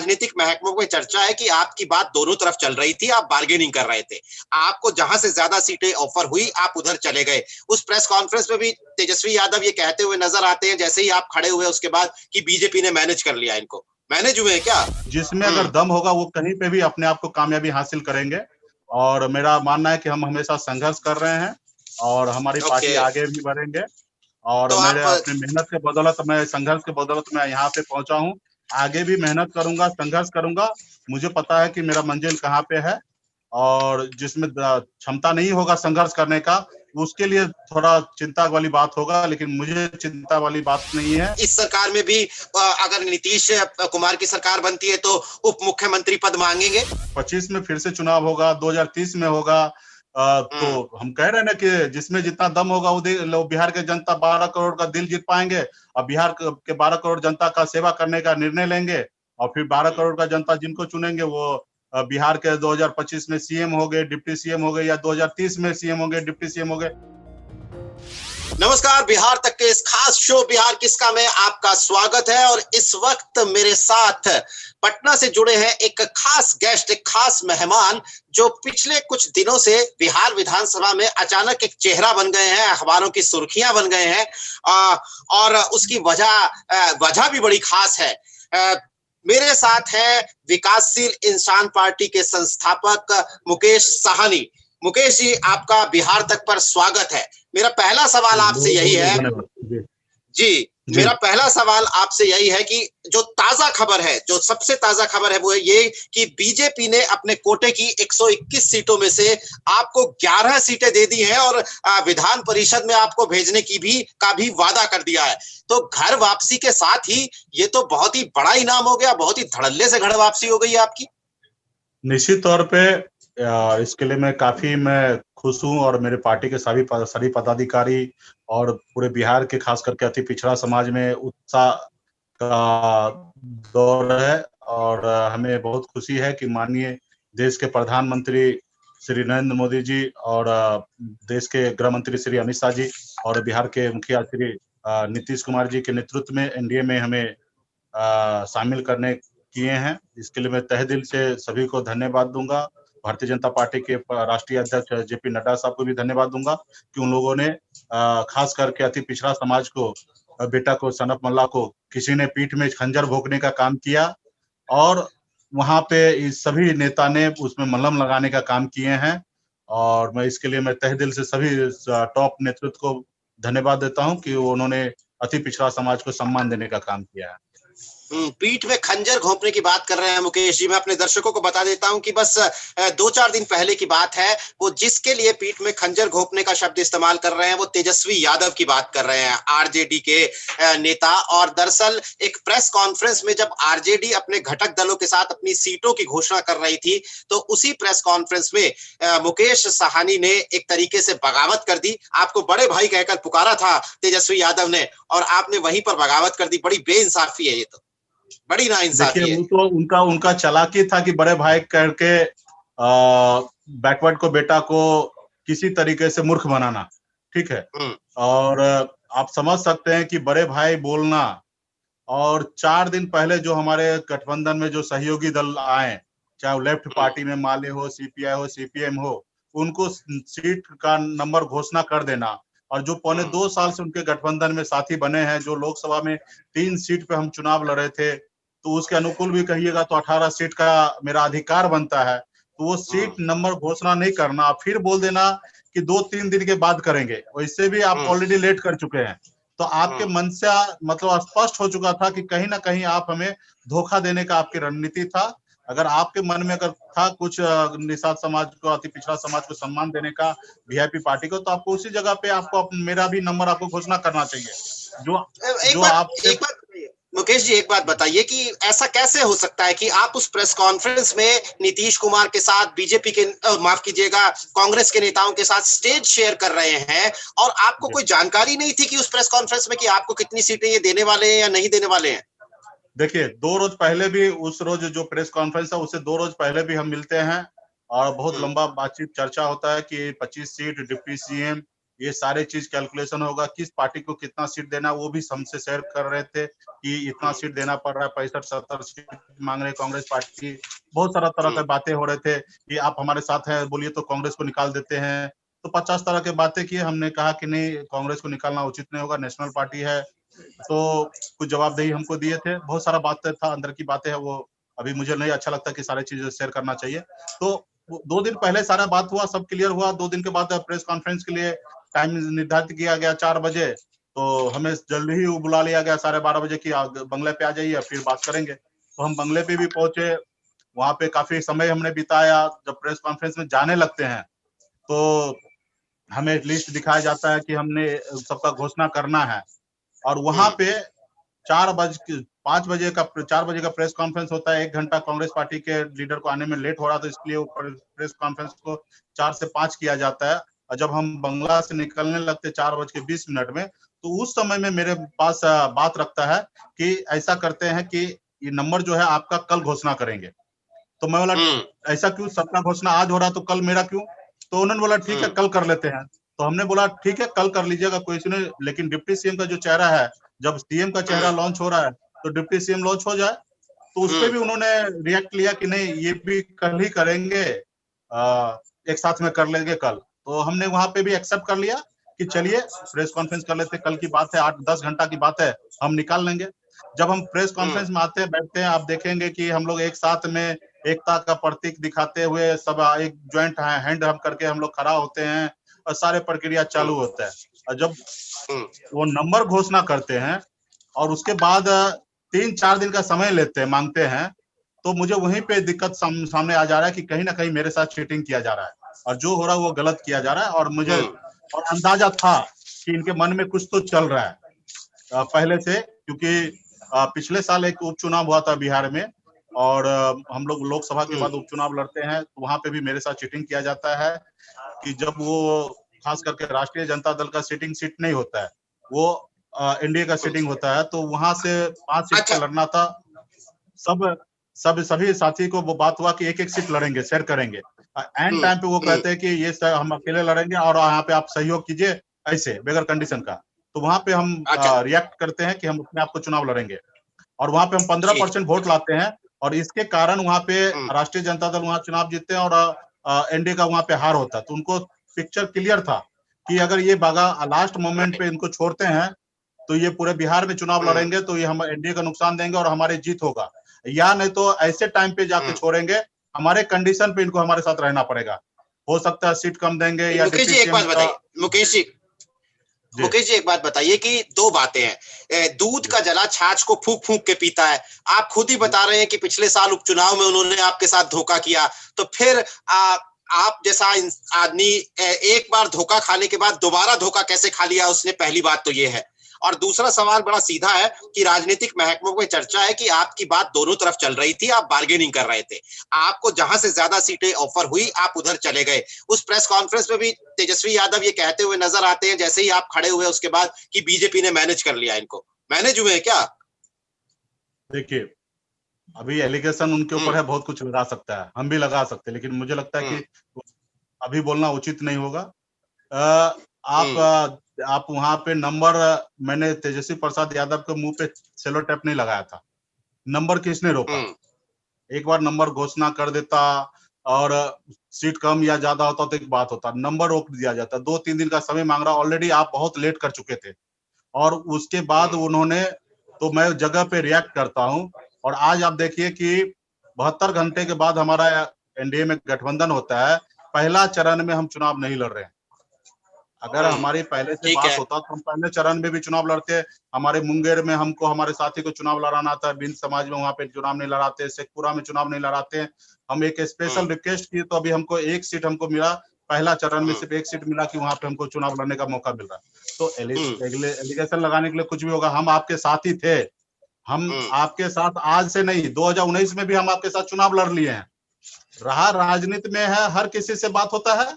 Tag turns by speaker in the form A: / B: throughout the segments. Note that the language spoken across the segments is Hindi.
A: राजनीतिक महकमों में चर्चा है कि आपकी बात दोनों तरफ चल रही थी, आप बार्गेनिंग कर रहे थे। आपको जहां से ज्यादा सीटें ऑफर हुई, आप उधर चले गए। उस प्रेस कॉन्फ्रेंस में भी तेजस्वी यादव ये कहते हुए नजर आते हैं, जैसे ही आप खड़े हुए उसके बाद, कि बीजेपी ने मैनेज कर लिया इनको। मैनेज हुए हैं क्या?
B: जिसमें अगर दम होगा वो कहीं पे भी अपने आप को कामयाबी हासिल करेंगे। और मेरा मानना है कि हम हमेशा संघर्ष कर रहे हैं और हमारी पार्टी
A: ओके।
B: आगे भी बढ़ेंगे। और
A: तो
B: मेरे
A: आप
B: अपने मेहनत के बदौलत, मैं संघर्ष के बदौलत मैं यहाँ पे पहुंचा हूँ। आगे भी मेहनत करूंगा, संघर्ष करूंगा। मुझे पता है कि मेरा मंजिल कहाँ पे है, और जिसमें क्षमता नहीं होगा संघर्ष करने का, उसके लिए थोड़ा चिंता वाली बात होगा, लेकिन मुझे चिंता वाली बात नहीं है।
A: इस सरकार में भी अगर नीतीश कुमार की सरकार बनती है तो उप मुख्यमंत्री पद मांगेंगे?
B: 25 में फिर से चुनाव होगा, 2030 में होगा। तो हम कह रहे हैं ना कि जिसमें जितना दम होगा वो बिहार के जनता 12 करोड़ का दिल जीत पाएंगे, और बिहार के 12 करोड़ जनता का सेवा करने का निर्णय लेंगे, और फिर 12 करोड़ का जनता जिनको चुनेंगे वो बिहार के 2025 में सीएम हो गए, डिप्टी सीएम हो गए, या 2030 में सीएम हो गए, डिप्टी सीएम हो गए।
A: नमस्कार, बिहार तक के इस खास शो बिहार किसका में आपका स्वागत है। और इस वक्त मेरे साथ पटना से जुड़े हैं एक खास गेस्ट, एक खास मेहमान, जो पिछले कुछ दिनों से बिहार विधानसभा में अचानक एक चेहरा बन गए हैं, अखबारों की सुर्खियां बन गए हैं। और उसकी वजह भी बड़ी खास है। मेरे साथ है विकासशील इंसान पार्टी के संस्थापक मुकेश साहनी। मुकेश जी, आपका बिहार तक पर स्वागत है। मेरा पहला सवाल आपसे यही है जी, मेरा पहला सवाल आपसे यही है कि जो ताजा खबर है, जो सबसे ताजा खबर है, वो है ये कि बीजेपी ने अपने कोटे की 121 सीटों में से आपको 11 सीटें दे दी हैं और विधान परिषद में आपको भेजने का भी वादा कर दिया है। तो घर वापसी के साथ ही ये तो बहुत ही बड़ा इनाम हो गया, बहुत ही धड़ल्ले से घर वापसी हो गई आपकी।
B: निश्चित तौर पे इसके लिए मैं खुश हूँ, और मेरे पार्टी के सभी पदाधिकारी और पूरे बिहार के, खास करके अति पिछड़ा समाज में उत्साह का दौर है। और हमें बहुत खुशी है कि माननीय देश के प्रधानमंत्री श्री नरेंद्र मोदी जी और देश के गृह मंत्री श्री अमित शाह जी और बिहार के मुखिया श्री नीतीश कुमार जी के नेतृत्व में एनडीए में हमें शामिल करने किए हैं। इसके लिए मैं तहे दिल से सभी को धन्यवाद दूंगा। भारतीय जनता पार्टी के राष्ट्रीय अध्यक्ष जेपी नड्डा साहब को भी धन्यवाद दूंगा कि उन लोगों ने खास करके अति पिछड़ा समाज को, बेटा को, सनत मल्ला को किसी ने पीठ में खंजर भोंकने का काम किया, और वहां पे इस सभी नेता ने उसमें मलहम लगाने का काम किए हैं। और मैं इसके लिए तहे दिल से सभी टॉप नेतृत्व को धन्यवाद देता हूं कि उन्होंने अति पिछड़ा समाज को सम्मान देने का काम किया है।
A: पीठ में खंजर घोंपने की बात कर रहे हैं मुकेश जी। मैं अपने दर्शकों को बता देता हूं कि बस 2-4 दिन पहले की बात है। वो जिसके लिए पीठ में खंजर घोंपने का शब्द इस्तेमाल कर रहे हैं वो तेजस्वी यादव की बात कर रहे हैं, आरजेडी के नेता। और दरअसल एक प्रेस कॉन्फ्रेंस में जब आरजेडी अपने घटक दलों के साथ अपनी सीटों की घोषणा कर रही थी, तो उसी प्रेस कॉन्फ्रेंस में मुकेश साहनी ने एक तरीके से बगावत कर दी। आपको बड़े भाई कहकर पुकारा था तेजस्वी यादव ने, और आपने वहीं पर बगावत कर दी। बड़ी बेइंसाफी है ये, तो बड़ी नाइंसाफी
B: देखिए,
A: है।
B: वो तो उनका चालाकी था कि बड़े भाई करके बैकवर्ड को, बेटा को किसी तरीके से मूर्ख बनाना, ठीक है। और आप समझ सकते हैं कि बड़े भाई बोलना, और 4 दिन पहले जो हमारे गठबंधन में जो सहयोगी दल आए, चाहे वो लेफ्ट पार्टी में माले हो, सीपीआई हो, सीपीएम हो, उनको सीट का नंबर घोषणा कर देना, और जो पौने 2 साल से उनके गठबंधन में साथी बने हैं, जो लोकसभा में 3 सीट पे हम चुनाव लड़े थे, तो उसके अनुकूल भी कहिएगा तो 18 सीट का मेरा अधिकार बनता है। तो वो सीट नंबर घोषणा नहीं करना, फिर बोल देना कि 2-3 दिन के बाद करेंगे, वैसे भी आप ऑलरेडी लेट कर चुके हैं। तो आपके मंशा मतलब स्पष्ट हो चुका था कि कहीं ना कहीं आप हमें धोखा देने का आपकी रणनीति था। अगर आपके मन में अगर था कुछ निषाद समाज को, अति पिछड़ा समाज को सम्मान देने का, वीआईपी पार्टी को, तो आपको उसी जगह पे आपको मेरा भी नंबर आपको घोषणा करना चाहिए।
A: एक बात मुकेश जी, एक बात बताइए कि ऐसा कैसे हो सकता है कि आप उस प्रेस कॉन्फ्रेंस में नीतीश कुमार के साथ, बीजेपी के माफ कीजिएगा, कांग्रेस के नेताओं के साथ स्टेज शेयर कर रहे हैं, और आपको कोई जानकारी नहीं थी कि उस प्रेस कॉन्फ्रेंस में कि आपको कितनी सीटें ये देने वाले हैं या नहीं देने वाले हैं?
B: देखिए, 2 रोज पहले भी, उस रोज जो प्रेस कॉन्फ्रेंस है उससे 2 रोज पहले भी हम मिलते हैं, और बहुत लंबा बातचीत चर्चा होता है कि 25 सीट डिप्टी सीएम ये सारे चीज कैलकुलेशन होगा, किस पार्टी को कितना सीट देना, वो भी हमसे शेयर कर रहे थे कि इतना सीट देना पड़ रहा है, 65-70 सीट मांग रहे कांग्रेस पार्टी। बहुत सारा तरह की बातें हो रहे थे कि आप हमारे साथ हैं, बोलिए तो कांग्रेस को निकाल देते हैं। तो 50 तरह की बातें की। हमने कहा कि नहीं, कांग्रेस को निकालना उचित नहीं होगा, नेशनल पार्टी है। तो कुछ जवाबदेही हमको दिए थे। बहुत सारा बातें था, अंदर की बातें है, वो अभी मुझे नहीं अच्छा लगता कि सारी चीजें शेयर करना चाहिए। तो 2 दिन पहले सारा बात हुआ, सब क्लियर हुआ। 2 दिन के बाद प्रेस कॉन्फ्रेंस के लिए टाइम निर्धारित किया गया 4 बजे। तो हमें जल्दी ही बुला लिया गया 12:30 बजे की बंगले पे आ जाइए, फिर बात करेंगे। तो हम बंगले पे भी पहुंचे। वहां पे काफी समय हमने बिताया। जब प्रेस कॉन्फ्रेंस में जाने लगते हैं तो हमें लिस्ट दिखाया जाता है कि हमने सबका घोषणा करना है। और वहां पे 5 बजे का 4 बजे का प्रेस कॉन्फ्रेंस होता है। 1 घंटा कांग्रेस पार्टी के लीडर को आने में लेट हो रहा था, इसलिए वो प्रेस कॉन्फ्रेंस को 4 से 5 किया जाता है। और जब हम बंगला से निकलने लगते 4:20 में, तो उस समय में मेरे पास बात रखता है कि ऐसा करते हैं कि ये नंबर जो है आपका कल घोषणा करेंगे। तो मैं बोला ऐसा क्यों, सबका घोषणा आज हो रहा तो कल मेरा क्यों? तो उन्होंने बोला ठीक है, कल कर लेते हैं। तो हमने बोला ठीक है, कल कर लीजिएगा, कोई इशू नहीं। लेकिन डिप्टी सीएम का जो चेहरा है, जब सीएम का चेहरा लॉन्च हो रहा है तो डिप्टी सीएम लॉन्च हो जाए। तो उस पे भी उन्होंने रिएक्ट लिया कि नहीं, ये भी कल ही करेंगे, एक साथ में कर लेंगे कल। तो हमने वहां पे भी एक्सेप्ट कर लिया कि चलिए प्रेस कॉन्फ्रेंस कर लेते, कल की बात है, 8-10 घंटा की बात है, हम निकाल लेंगे। जब हम प्रेस कॉन्फ्रेंस में आते हैं, बैठते हैं, आप देखेंगे कि हम लोग एक साथ में एकता का प्रतीक दिखाते हुए सब एक ज्वाइंट हैंड हम करके हम लोग खड़ा होते हैं और सारे प्रक्रिया चालू होता है। और जब वो नंबर घोषणा करते हैं और उसके बाद 3-4 दिन का समय लेते हैं, मांगते हैं, तो मुझे वहीं पे दिक्कत सामने आ जा रहा है कि कहीं ना कहीं मेरे साथ चीटिंग किया जा रहा है और जो हो रहा है वो गलत किया जा रहा है। और मुझे और अंदाजा था कि इनके मन में कुछ तो चल रहा है पहले से, क्योंकि पिछले साल एक उपचुनाव हुआ था बिहार में और हम लोग लोकसभा के बाद उपचुनाव लड़ते हैं, तो वहां पे भी मेरे साथ चीटिंग किया जाता है कि जब वो खास करके राष्ट्रीय जनता दल का सिटिंग सीट नहीं होता है, वो एनडीए का सिटिंग होता है, तो वहां से 5 सीट
A: अच्छा।
B: पे लड़ना था। सभी साथी को वो बात हुआ कि एक एक सीट लड़ेंगे, शेयर करेंगे। एंड टाइम पे वो कहते हैं कि ये हम अकेले लड़ेंगे और यहाँ पे आप सहयोग कीजिए, ऐसे बगैर कंडीशन का। तो वहां पे हम
A: अच्छा
B: रिएक्ट करते हैं कि हम अपने आप को चुनाव लड़ेंगे और वहां पे हम
A: जी
B: 15% वोट लाते हैं और इसके कारण वहां पे
A: हम्म,
B: राष्ट्रीय जनता दल वहां चुनाव जीतते हैं और एनडीए का वहां पे हार होता है। तो उनको पिक्चर क्लियर था कि अगर ये बागा लास्ट मोमेंट पे
A: राइट
B: इनको छोड़ते हैं तो ये पूरे बिहार में चुनाव
A: हम्म,
B: लड़ेंगे, तो ये हम एनडीए का नुकसान देंगे और हमारी जीत होगा। या नहीं तो ऐसे टाइम पे जाके
A: हम्म।
B: छोड़ेंगे, हमारे कंडीशन पे इनको हमारे साथ रहना पड़ेगा। हो सकता है सीट कम देंगे या
A: मुकेश
B: डिप्टी
A: जी एक
B: सीएम
A: बात
B: का।
A: बताइए,
B: जी
A: मुकेश जी एक बात बताइए कि दो बातें हैं। दूध
B: जी
A: का जला छाछ को फूंक फूंक के पीता है। आप खुद ही बता रहे हैं कि पिछले साल उपचुनाव में उन्होंने आपके साथ धोखा किया, तो फिर आप जैसा आदमी एक बार धोखा खाने के बाद दोबारा धोखा कैसे खा लिया उसने, पहली बात तो ये है। और दूसरा सवाल बड़ा सीधा है कि राजनीतिक महकमों में चर्चा है कि आपकी बात दोनों तरफ चल रही थी, आप बार्गेनिंग कर रहे थे। आपको जहां से ज्यादा सीटें ऑफर हुई आप उधर चले गए। उस प्रेस कॉन्फ्रेंस में भी तेजस्वी यादव ये कहते हुए नजर आते हैं जैसे ही आप खड़े हुए उसके बाद कि बीजेपी ने मैनेज कर लिया इनको। मैनेज हुए हैं क्या?
B: देखिए, अभी एलिगेशन उनके ऊपर
A: हम्म
B: है, बहुत कुछ लगा सकता है, हम भी लगा सकते हैं, लेकिन मुझे लगता है
A: हम्म
B: कि अभी बोलना उचित नहीं होगा। अ,
A: हम्म
B: आप वहां पे नंबर, मैंने तेजस्वी प्रसाद यादव के मुंह पे सेलो टेप नहीं लगाया था। नंबर किसने रोका?
A: हम्म
B: एक बार नंबर घोषणा कर देता और सीट कम या ज्यादा होता तो एक बात होता, नंबर रोक दिया जाता। 2-3 दिन का समय मांग रहा, ऑलरेडी आप बहुत लेट कर चुके थे और उसके बाद
A: हम्म
B: उन्होंने, तो मैं जगह पे रिएक्ट करता हूँ। और आज आप देखिए कि 72 घंटे के बाद हमारा एनडीए में गठबंधन होता है, पहला चरण में हम चुनाव नहीं लड़ रहे हैं। अगर हमारी पहले से
A: ठीक
B: बात
A: है।
B: होता तो हम पहले चरण में भी चुनाव लड़ते। हमारे मुंगेर में हमको हमारे साथी को चुनाव लड़ाना था, बिंद समाज में वहां पे चुनाव नहीं लड़ाते, शेखपुरा में चुनाव नहीं लड़ाते। हम एक स्पेशल
A: हम्म
B: रिक्वेस्ट किए तो अभी हमको एक सीट हमको मिला, पहला चरण में
A: हम्म
B: सिर्फ एक सीट मिला कि वहां पे हमको चुनाव लड़ने का मौका मिल रहा है। तो
A: हम्म
B: एलिगेशन लगाने के लिए कुछ भी होगा, हम आपके साथ ही थे। हम
A: हम्म
B: आपके साथ आज से नहीं, 2019 में भी हम आपके साथ चुनाव लड़ लिए हैं। रहा राजनीति में है, हर किसी से बात होता है।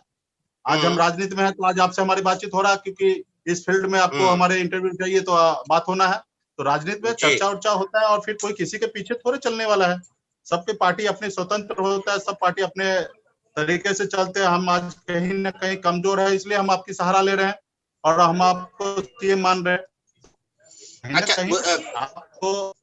B: आज हम
A: हम्म
B: राजनीति में हैं तो आज आपसे हमारी बातचीत हो रहा है, क्योंकि इस फील्ड में आपको
A: हम्म
B: हमारे इंटरव्यू चाहिए तो बात होना है। तो राजनीति में
A: जी
B: चर्चा उर्चा होता है और फिर कोई किसी के पीछे थोड़े चलने वाला है। सबके पार्टी अपनी स्वतंत्र होता है, सब पार्टी अपने तरीके से चलते हैं। हम आज कहीं ना कहीं कमजोर है, इसलिए हम आपकी सहारा ले रहे हैं। और हम आपको सीएम मान रहे हैं। कहीं ना
A: अच्छा
B: कहीं आपको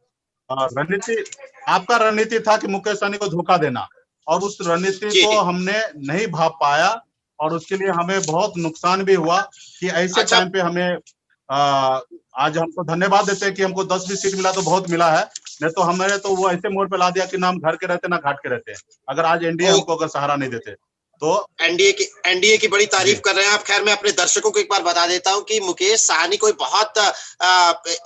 B: रणनीति, आपका रणनीति था कि मुकेश सहनी को धोखा देना, और उस रणनीति
A: जी
B: को
A: जी।
B: हमने नहीं भाप पाया, और उसके लिए हमें बहुत नुकसान भी हुआ कि ऐसे
A: अच्छा
B: टाइम पे हमें आज हमको धन्यवाद देते हैं कि हमको 10-20 सीट मिला तो बहुत मिला है, नहीं तो हमें तो वो ऐसे मोड़ पे ला दिया कि ना हम घर के रहते ना घाट के रहते। अगर आज एनडीए
A: ओ
B: हमको अगर सहारा नहीं देते तो।
A: एनडीए की बड़ी
B: जी
A: तारीफ कर रहे हैं आप। खैर मैं अपने दर्शकों को एक बार बता देता हूं कि मुकेश सहनी कोई बहुत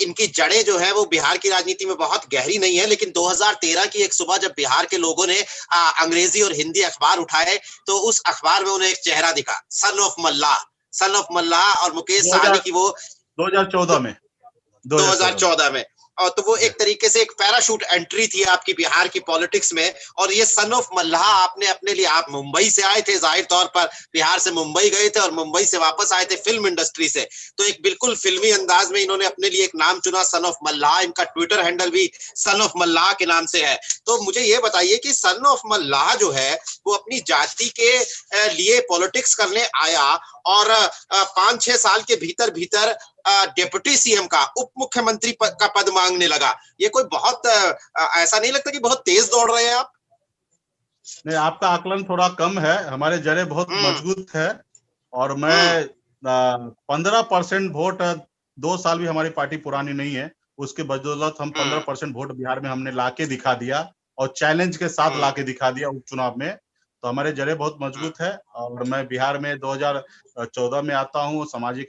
A: इनकी जड़ें जो है वो बिहार की राजनीति में बहुत गहरी नहीं है, लेकिन 2013 की एक सुबह जब बिहार के लोगों ने अंग्रेजी और हिंदी अखबार उठाए तो उस अखबार में उन्हें एक चेहरा दिखा, son of Mallah. Son of मल्लाह और मुकेश सहनी
B: 2000
A: की वो
B: 2014 में 2014 में
A: 2014 में। और तो वो
B: जी
A: एक तरीके से एक पैराशूट एंट्री थी आपकी बिहार की पॉलिटिक्स में। और ये सन ऑफ मल्लाह आपने अपने लिए, आप मुंबई से आए थे, जाहिर तौर पर बिहार से मुंबई गए थे और मुंबई से वापस आए थे फिल्म इंडस्ट्री से, तो एक बिल्कुल फिल्मी अंदाज में इन्होंने अपने लिए एक नाम चुना, सन ऑफ मल्लाह। इनका ट्विटर हैंडल भी सन ऑफ मल्लाह के नाम से है। तो मुझे ये बताइए कि सन ऑफ मल्लाह जो है वो अपनी जाति के लिए पॉलिटिक्स करने आया और 5-6 साल के भीतर भीतर डिप्टी सीएम का, उप मुख्यमंत्री का पद मांगने लगा। ये कोई बहुत ऐसा नहीं लगता कि बहुत तेज दौड़ रहे हैं आप?
B: नहीं, आपका आकलन थोड़ा कम है, हमारे जड़ें बहुत
A: हम्म
B: मजबूत है। और
A: हम्म
B: मैं 15% वोट, 2 साल भी हमारी पार्टी पुरानी नहीं है, उसके बदौलत हम
A: हम्म
B: 15% वोट बिहार में हमने लाके दिखा दिया, और चैलेंज के साथ
A: हम्म
B: लाके दिखा दिया उपचुनाव में। तो हमारे जड़ें बहुत
A: हम्म
B: मजबूत है। और मैं बिहार में 2014 में आता हूँ, सामाजिक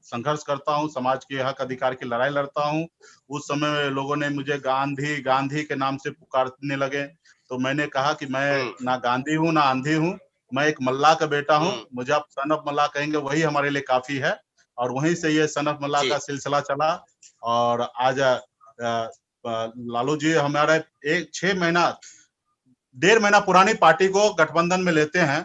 B: संघर्ष करता हूँ, समाज के हक अधिकार की लड़ाई लड़ता हूँ। उस समय लोगों ने मुझे गांधी गांधी के नाम से पुकारने लगे, तो मैंने कहा कि मैं
A: हम्म
B: ना गांधी हूँ ना आंधी हूँ, मैं एक मल्लाह का बेटा हूँ,
A: हम्म,
B: मुझे आप सन ऑफ मल्लाह कहेंगे वही हमारे लिए काफी है। और वहीं से ये सन ऑफ मल्लाह
A: जी
B: का सिलसिला चला। और आज लालू जी हमारे 6 महीना 1.5 महीना पुरानी पार्टी को गठबंधन में लेते हैं,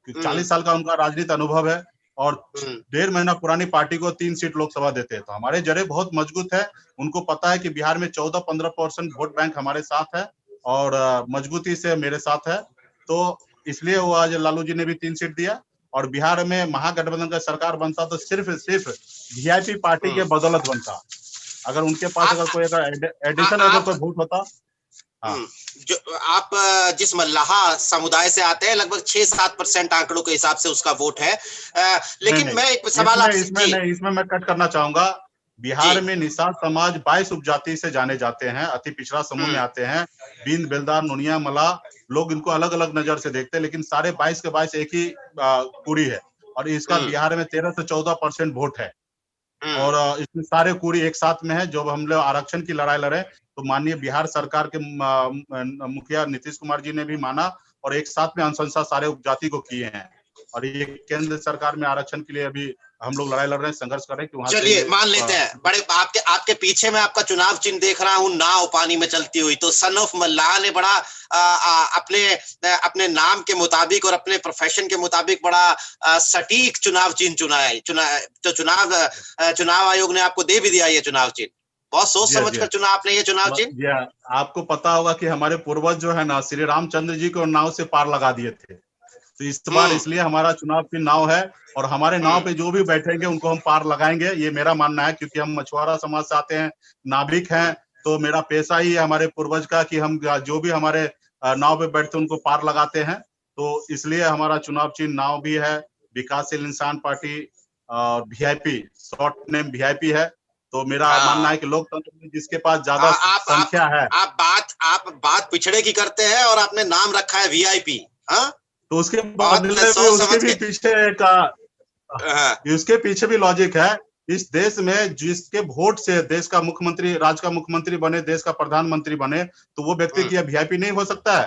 B: 40
A: हम्म
B: साल का उनका राजनीति अनुभव है, और
A: हम्म
B: 1.5 महीना पुरानी पार्टी को 3 सीट लोकसभा देते हैं। तो हमारे जड़ें बहुत मजबूत है। उनको पता है कि बिहार में 14-15% वोट बैंक हमारे साथ है, और मजबूती से मेरे साथ है। तो इसलिए वो आज लालू जी ने भी 3 सीट दिया। और बिहार में महागठबंधन का सरकार बनता तो सिर्फ सिर्फ वीआईपी पार्टी के
A: हम्म।
B: बदौलत बनता। अगर उनके पास
A: आप
B: अगर कोई अगर एडिशन अगर
A: आप
B: कोई वोट होता। हाँ
A: जो आप जिस मल्लाहा समुदाय से आते हैं, लगभग 6-7% आंकड़ों के हिसाब से उसका वोट है।
B: नहीं
A: लेकिन
B: नहीं,
A: मैं एक सवाल
B: इसमें
A: आपसे
B: इसमें
A: जी
B: नहीं, इसमें मैं कट करना चाहूंगा।
A: जी।
B: बिहार में निषाद समाज 22 उपजाति से जाने जाते हैं, अति पिछड़ा समूह में
A: हम्म
B: आते हैं। बींद, बेलदार, नुनिया, मला, लोग इनको अलग अलग नजर से देखते हैं, लेकिन सारे 22 के 22 एक ही कुड़ी है। और इसका
A: हम्म
B: बिहार में 13 से 14% वोट है।
A: हम्म
B: और इसमें सारे कुड़ी एक साथ में है। जब हम लोग आरक्षण की लड़ाई लड़े तो माननीय बिहार सरकार के मुखिया नीतीश कुमार जी ने भी माना, और एक साथ में अनुशंसा सारे उपजाति को किए हैं। और ये केंद्र सरकार में आरक्षण के लिए अभी हम लोग लड़ाई लड़ रहे हैं, संघर्ष कर रहे हैं कि वहां से
A: चलिए
B: ये
A: मान लेते हैं, बड़े आपके आपके पीछे मैं आपका चुनाव चिन्ह देख रहा हूं, नाव पानी में चलती हुई। तो सन ऑफ मल्लाह ने बड़ा अपने नाम के मुताबिक और अपने प्रोफेशन के मुताबिक बड़ा सटीक चुनाव चिन्ह चुना है। तो चुनाव आयोग ने आपको दे भी दिया ये चुनाव चिन्ह। बहुत सोच
B: जी हाँ,
A: समझ
B: जी
A: कर
B: हाँ।
A: चुना आपने ये चुनाव चिन्ह।
B: जी हाँ, आपको पता होगा कि हमारे पूर्वज जो है ना, श्री रामचंद्र जी को नाव से पार लगा दिए थे। तो इस बार
A: हम्म
B: इसलिए हमारा चुनाव की नाव है, और हमारे नाव
A: हम्म
B: पे जो भी बैठेंगे उनको हम पार लगाएंगे, ये मेरा मानना है। क्योंकि हम मछुआरा समाज से आते हैं, नाविक हैं,
A: हम्म
B: तो मेरा पेशा ही है हमारे पूर्वज का कि हम जो भी हमारे नाव पे बैठते हैं उनको पार लगाते हैं। तो इसलिए हमारा चुनाव चिन्ह नाव भी है। विकासशील इंसान party VIP, short name VIP है। तो मेरा मानना
A: हाँ।
B: है कि लोकतंत्र में जिसके पास ज्यादा
A: आप
B: संख्या है,
A: आप बात पिछड़े की करते हैं और आपने नाम रखा है वीआईपी। हाँ,
B: तो उसके
A: बहुत
B: बदले में
A: सोच
B: उसके
A: समझ
B: भी
A: के।
B: पीछे एक
A: हाँ,
B: इसके पीछे भी लॉजिक है। इस देश में जिसके वोट से देश का मुख्यमंत्री, राज्य का मुख्यमंत्री बने, देश का प्रधानमंत्री बने, तो वो व्यक्ति
A: हम्म
B: क्या वीआईपी नहीं हो सकता है?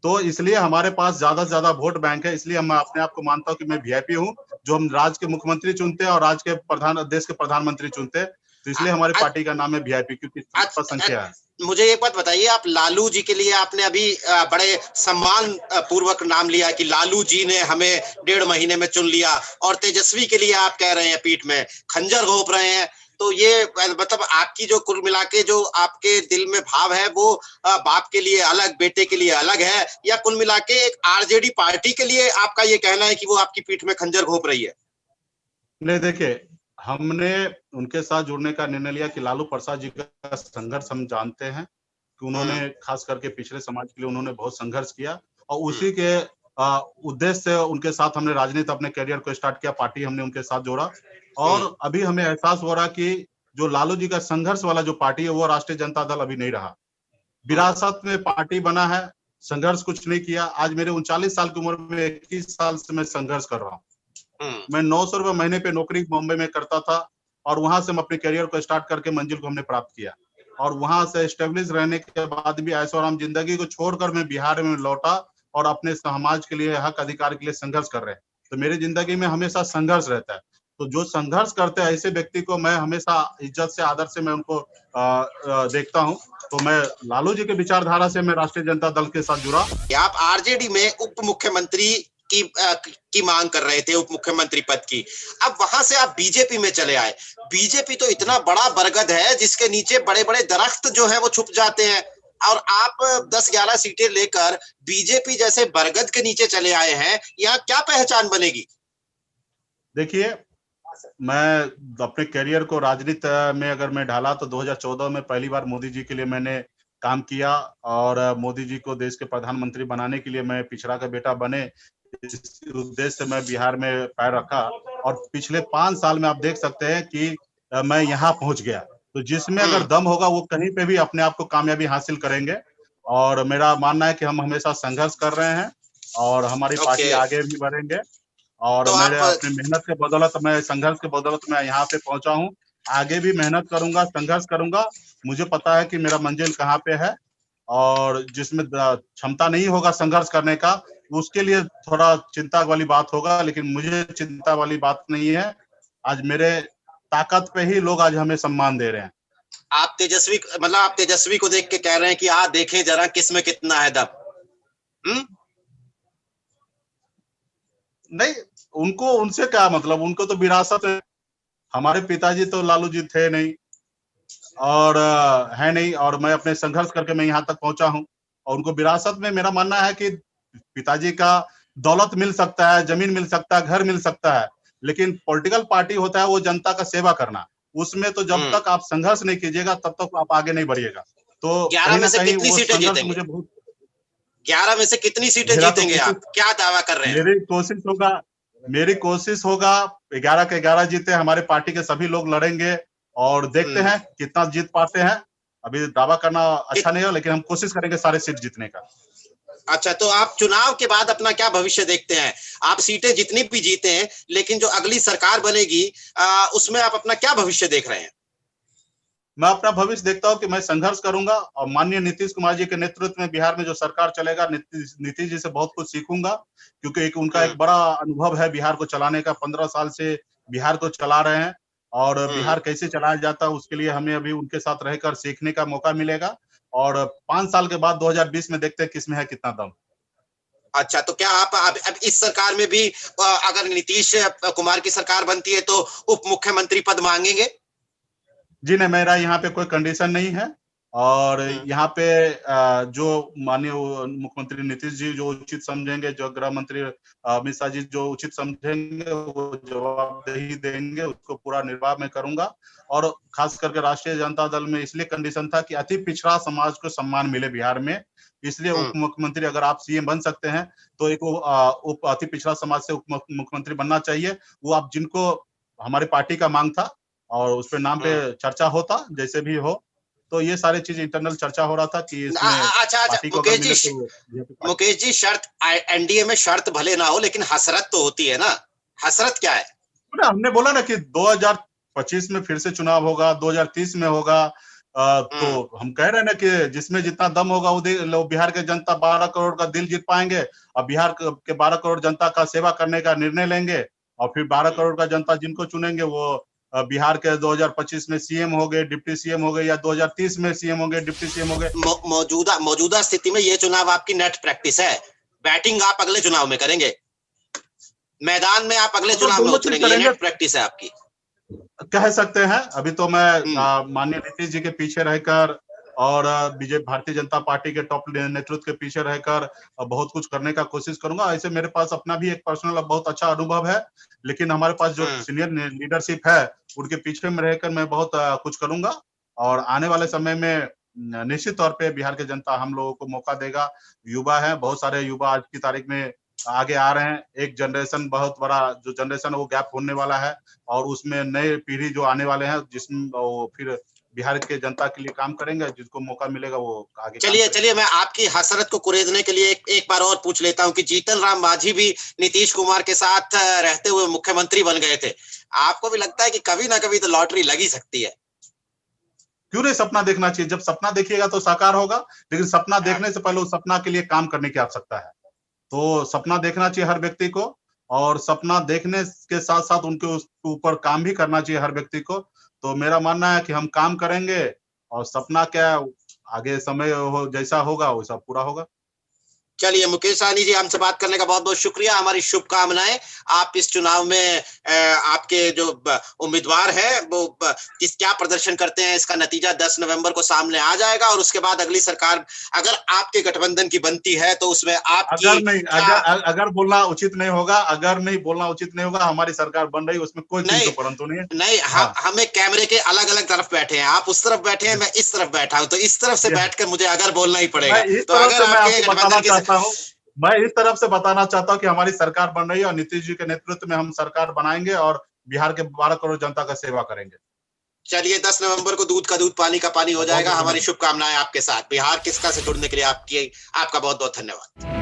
B: तो इसलिए हमारे पास ज्यादा से ज्यादा वोट बैंक है। इसलिए मैं अपने आप को मानता हूँ कि मैं वीआईपी हूँ। जो हम राज्य के मुख्यमंत्री चुनते हैं और राज्य के देश के प्रधानमंत्री चुनते हैं। तो
A: अ-
B: इसलिए हमारी
A: अ-
B: पार्टी का नाम है वीआईपी, क्योंकि
A: अ-
B: सबका संख्या है।
A: मुझे एक बात बताइए, आप लालू जी के लिए आपने अभी बड़े सम्मान पूर्वक नाम लिया कि लालू जी ने हमें 1.5 महीने में चुन लिया, और तेजस्वी के लिए आप कह रहे हैं पीठ में खंजर घोंप रहे हैं। तो ये मतलब आपकी जो कुल मिला के जो आपके दिल में भाव है वो बाप के लिए अलग, बेटे के लिए अलग है, या कुल मिला के एक आरजेडी पार्टी के लिए आपका ये कहना है कि वो आपकी पीठ में खंजर घोंप रही है?
B: नहीं, देखिए, हमने उनके साथ जुड़ने का निर्णय लिया कि लालू प्रसाद जी का संघर्ष हम जानते हैं कि उन्होंने खास करके पिछड़े समाज के लिए उन्होंने बहुत संघर्ष किया और उसी के उद्देश्य से उनके साथ हमने राजनीति अपने करियर को स्टार्ट किया, पार्टी हमने उनके साथ जोड़ा और अभी हमें एहसास हो रहा कि जो लालू जी का संघर्ष वाला जो पार्टी है वो राष्ट्रीय जनता दल अभी नहीं रहा। विरासत में पार्टी बना है, संघर्ष कुछ नहीं किया। आज मेरे 39 साल की उम्र में 21 साल से मैं संघर्ष कर रहा हूँ। मैं 900 रुपए महीने पे नौकरी मुंबई में करता था और वहां से हम अपने करियर को स्टार्ट करके मंजिल को हमने प्राप्त किया और वहां से स्टेब्लिश रहने के बाद भी ऐशो आराम जिंदगी को छोड़कर मैं बिहार में लौटा और अपने समाज के लिए, हक अधिकार के लिए संघर्ष कर रहे हैं। तो मेरी जिंदगी में हमेशा संघर्ष रहता है। तो जो संघर्ष करते हैं ऐसे व्यक्ति को मैं हमेशा इज्जत से, आदर से मैं उनको देखता हूँ। तो मैं लालू जी के विचारधारा से मैं राष्ट्रीय जनता दल के साथ जुड़ा।
A: आप आरजेडी में उप मुख्यमंत्री की मांग कर रहे थे, उप मुख्यमंत्री पद की। अब वहां से आप बीजेपी में चले आए। बीजेपी तो इतना बड़ा बरगद है जिसके नीचे बड़े बड़े दरख्त जो है वो छुप जाते हैं और आप 10-11 सीटें लेकर बीजेपी जैसे बरगद के नीचे चले आए हैं। यहाँ क्या पहचान बनेगी?
B: देखिए, मैं अपने करियर को राजनीति में अगर मैं ढाला तो 2014 में पहली बार मोदी जी के लिए मैंने काम किया और मोदी जी को देश के प्रधानमंत्री बनाने के लिए मैं पिछड़ा का बेटा बने, इस उद्देश्य से मैं बिहार में पैर रखा और पिछले 5 साल में आप देख सकते हैं कि मैं यहाँ पहुंच गया। तो जिसमें अगर दम होगा वो कहीं पे भी अपने आप को कामयाबी हासिल करेंगे और मेरा मानना है कि हम हमेशा संघर्ष कर रहे हैं और हमारी पार्टी आगे भी बढ़ेंगे और
A: तो
B: मेरे
A: आप
B: अपने मेहनत के बदौलत, मैं संघर्ष के बदौलत मैं यहाँ पे पहुंचा हूँ। आगे भी मेहनत करूंगा, संघर्ष करूंगा। मुझे पता है कि मेरा मंजिल कहाँ पे है और जिसमें क्षमता नहीं होगा संघर्ष करने का, उसके लिए थोड़ा चिंता वाली बात होगा, लेकिन मुझे चिंता वाली बात नहीं है। आज मेरे ताकत पे ही लोग आज हमें सम्मान दे रहे हैं।
A: आप तेजस्वी को देख के कह रहे हैं कि आ देखें जरा किसमें कितना है दम।
B: नहीं, उनको, उनसे क्या मतलब, उनको तो विरासत है। हमारे पिताजी तो लालू जी थे नहीं और है नहीं और मैं अपने संघर्ष करके मैं यहाँ तक पहुंचा हूँ और उनको विरासत में मेरा मानना है कि पिताजी का दौलत मिल सकता है, जमीन मिल सकता है, घर मिल सकता है, लेकिन पॉलिटिकल पार्टी होता है वो जनता का सेवा करना। उसमें तो जब तक आप संघर्ष नहीं कीजिएगा तब तक आप आगे नहीं बढ़िएगा। तो
A: 11
B: कहीं
A: में
B: ना
A: से
B: कहीं
A: कितनी
B: वो
A: सीटें
B: संघर्ष
A: जीतेंगे?
B: मुझे बहुत,
A: 11 में से कितनी सीटें
B: मेरा तो
A: जीतेंगे? आप क्या दावा कर रहे हैं?
B: मेरी कोशिश होगा 11 के 11 जीते। हमारे पार्टी के सभी लोग लड़ेंगे और देखते हैं कितना जीत पाते हैं। अभी दावा करना अच्छा नहीं है, लेकिन हम कोशिश करेंगे सारे सीट जीतने का।
A: अच्छा, तो आप चुनाव के बाद अपना क्या भविष्य देखते हैं? आप सीटें जितनी भी जीते हैं, लेकिन जो अगली सरकार बनेगी उसमें आप अपना क्या भविष्य देख रहे हैं?
B: मैं अपना भविष्य देखता हूँ कि मैं संघर्ष करूंगा और माननीय नीतीश कुमार जी के नेतृत्व में बिहार में जो सरकार चलेगा, नीतीश जी से बहुत कुछ सीखूंगा क्योंकि उनका एक बड़ा अनुभव है बिहार को चलाने का। 15 साल से बिहार को चला रहे हैं और बिहार कैसे चलाया जाता है उसके लिए हमें अभी उनके साथ रहकर सीखने का मौका मिलेगा और 5 साल के बाद 2020 में देखते हैं किसमें है कितना दम।
A: अच्छा, तो क्या आप अब इस सरकार में भी अगर नीतीश कुमार की सरकार बनती है तो उप मुख्यमंत्री पद मांगेंगे?
B: जी नहीं, मेरा यहाँ पे कोई कंडीशन नहीं है और यहाँ पे जो माननीय मुख्यमंत्री नीतीश जी जो उचित समझेंगे, जो गृह मंत्री अमित शाह जी जो उचित समझेंगे वो जवाबदेही देंगे, उसको पूरा निर्वाह मैं करूंगा। और खास करके राष्ट्रीय जनता दल में इसलिए कंडीशन था कि अति पिछड़ा समाज को सम्मान मिले बिहार में, इसलिए उप मुख्यमंत्री अगर आप सीएम बन सकते हैं तो एक उप अति पिछड़ा समाज से उप मुख्यमंत्री बनना चाहिए। वो आप जिनको, हमारी पार्टी का मांग था और उस पे नाम पे चर्चा होता जैसे भी हो, तो ये सारी चीज इंटरनल चर्चा हो रहा था कि इसमें
A: अच्छा,
B: पार्टी को अगर मिले तो
A: मुकेश जी, शर्त एनडीए में शर्त भले ना हो लेकिन हसरत तो होती है ना? हसरत क्या है?
B: हमने बोला ना कि 2025 में फिर से चुनाव होगा, 2030 में होगा। तो हम कह रहे हैं ना कि जिसमें जितना दम होगा वो बिहार के जनता 12 करोड़ का दिल जीत पाएंगे और बिहार के 12 करोड़ जनता का सेवा करने का निर्णय लेंगे और फिर 12 करोड़ का जनता जिनको चुनेंगे वो बिहार के 2025 में सीएम हो गए, डिप्टी सीएम हो गए या 2030 में सीएम हो गए, डिप्टी सीएम हो गए।
A: मौजूदा स्थिति में ये चुनाव आपकी नेट प्रैक्टिस है। बैटिंग आप अगले चुनाव में करेंगे, मैदान में आप अगले चुनाव में उतरेंगे, ये नेट प्रैक्टिस है आपकी।
B: कह सकते हैं। अभी तो मैं माननीय नीतीश जी के पीछे रहकर और बीजेपी भारतीय जनता पार्टी के टॉप नेतृत्व के पीछे रहकर बहुत कुछ करने का कोशिश करूंगा। ऐसे मेरे पास अपना भी एक पर्सनल बहुत अच्छा अनुभव है, लेकिन हमारे पास जो सीनियर लीडरशिप है उनके पीछे में रहकर मैं बहुत कुछ करूंगा और आने वाले समय में निश्चित तौर पे बिहार की जनता हम लोगों को मौका देगा। युवा है, बहुत सारे युवा आज की तारीख में आगे आ रहे हैं। एक जनरेशन बहुत बड़ा जो जनरेशन है वो गैप होने वाला है और उसमें नए पीढ़ी जो आने वाले हैं जिसमें वो फिर बिहार के जनता के लिए काम करेंगे, जिसको मौका मिलेगा वो आगे काम
A: चलिए
B: करेंगे।
A: चलिए, मैं आपकी हसरत को कुरेदने के लिए एक बार और पूछ लेता हूं कि जीतन राम मांझी भी नीतीश कुमार के साथ रहते हुए मुख्यमंत्री बन गए थे। आपको भी लगता है कि कभी ना कभी तो लॉटरी लग ही सकती है?
B: क्यों नहीं सपना देखना चाहिए? जब सपना देखिएगा तो साकार होगा, लेकिन सपना देखने से पहले उस सपना के लिए काम करने की आवश्यकता है। तो सपना देखना चाहिए हर व्यक्ति को और सपना देखने के साथ-साथ उनके उस ऊपर काम भी करना चाहिए हर व्यक्ति को। तो मेरा मानना है कि हम काम करेंगे और सपना क्या आगे समय हो जैसा होगा वैसा पूरा होगा।
A: चलिए मुकेश सहनी जी, हमसे बात करने का बहुत बहुत शुक्रिया। हमारी शुभकामनाएं। आप इस चुनाव में आपके जो उम्मीदवार है वो किस क्या प्रदर्शन करते हैं, इसका नतीजा 10 नवंबर को सामने आ जाएगा और उसके बाद अगली सरकार अगर आपके गठबंधन की बनती है तो उसमें आपकी
B: अगर बोलना उचित नहीं होगा, अगर नहीं बोलना उचित नहीं होगा, हमारी सरकार बन रही है उसमें कोई किंतु
A: नहीं
B: परंतु नहीं है।
A: नहीं,
B: हाँ।
A: हम एक कैमरे के अलग अलग तरफ बैठे हैं, आप उस तरफ बैठे हैं, मैं इस तरफ बैठा हूं, तो इस तरफ से बैठकर मुझे अगर बोलना ही
B: मैं
A: पड़ेगा
B: इस
A: तो
B: तरफ
A: अगर
B: से मैं
A: आपके
B: आपको बताना
A: गठबंधन की
B: चाहता हूँ मैं इस तरफ से बताना चाहता हूँ कि हमारी सरकार बन रही है और नीतीश जी के नेतृत्व में हम सरकार बनाएंगे और बिहार के 12 करोड़ जनता का सेवा करेंगे।
A: चलिए 10 नवंबर को दूध का दूध पानी का पानी हो
B: बहुत
A: जाएगा।
B: बहुत
A: हमारी
B: धन्यवाद।
A: शुभकामनाएं आपके साथ। बिहार किसका से जुड़ने के लिए आपका बहुत बहुत धन्यवाद।